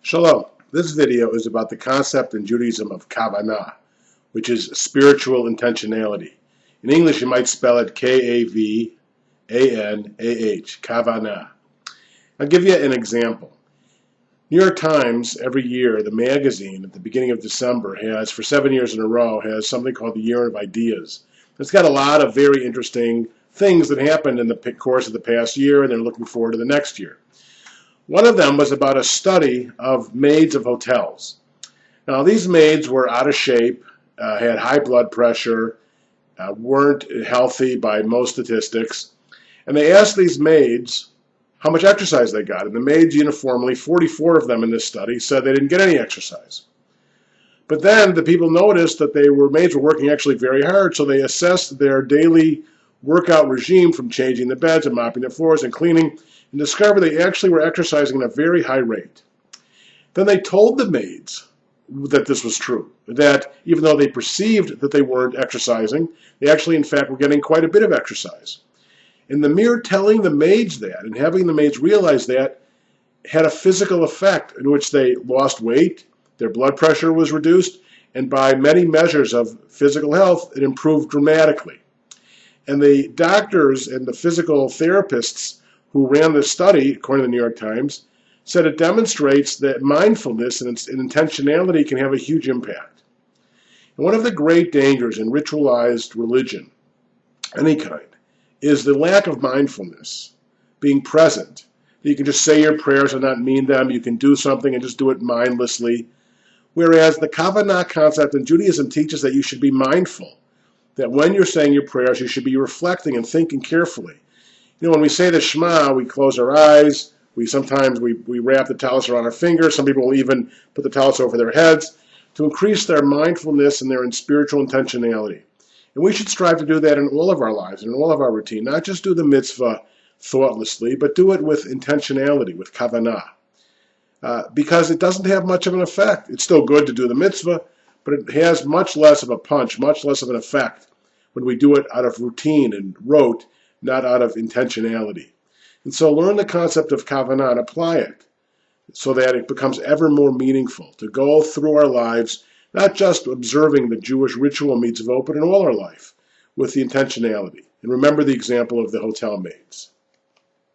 Shalom. This video is about the concept in Judaism of kavanah, which is spiritual intentionality. In English, you might spell it K-A-V-A-N-A-H, kavanah. I'll give you an example. New York Times, every year, the magazine at the beginning of December has, for 7 years in a row, has something called the Year of Ideas. It's got a lot of very interesting things that happened in the course of the past year, and they're looking forward to the next year. One of them was about a study of maids of hotels. Now, these maids were out of shape, had high blood pressure, weren't healthy by most statistics, and they asked these maids how much exercise they got. And the maids uniformly, 44 of them in this study, said they didn't get any exercise. But then the people noticed that maids were working actually very hard, so they assessed their daily workout regime from changing the beds and mopping the floors and cleaning, and discovered they actually were exercising at a very high rate. Then they told the maids that this was true, that even though they perceived that they weren't exercising, they actually in fact were getting quite a bit of exercise. And the mere telling the maids that and having the maids realize that had a physical effect in which they lost weight, their blood pressure was reduced, and by many measures of physical health, it improved dramatically. And the doctors and the physical therapists who ran this study, according to the New York Times, said it demonstrates that mindfulness and intentionality can have a huge impact. And one of the great dangers in ritualized religion, any kind, is the lack of mindfulness, being present. You can just say your prayers and not mean them. You can do something and just do it mindlessly. Whereas the kavanah concept in Judaism teaches that you should be mindful, that when you're saying your prayers, you should be reflecting and thinking carefully. You know, when we say the Shema, we close our eyes. Sometimes we wrap the talis around our fingers. Some people will even put the talis over their heads to increase their mindfulness and their spiritual intentionality. And we should strive to do that in all of our lives and in all of our routine. Not just do the mitzvah thoughtlessly, but do it with intentionality, with kavanah. Because it doesn't have much of an effect. It's still good to do the mitzvah, but it has much less of a punch, much less of an effect when we do it out of routine and rote, not out of intentionality. And so learn the concept of kavanah and apply it so that it becomes ever more meaningful to go through our lives, not just observing the Jewish ritual mitzvot, but in all our life with the intentionality. And remember the example of the hotel maids.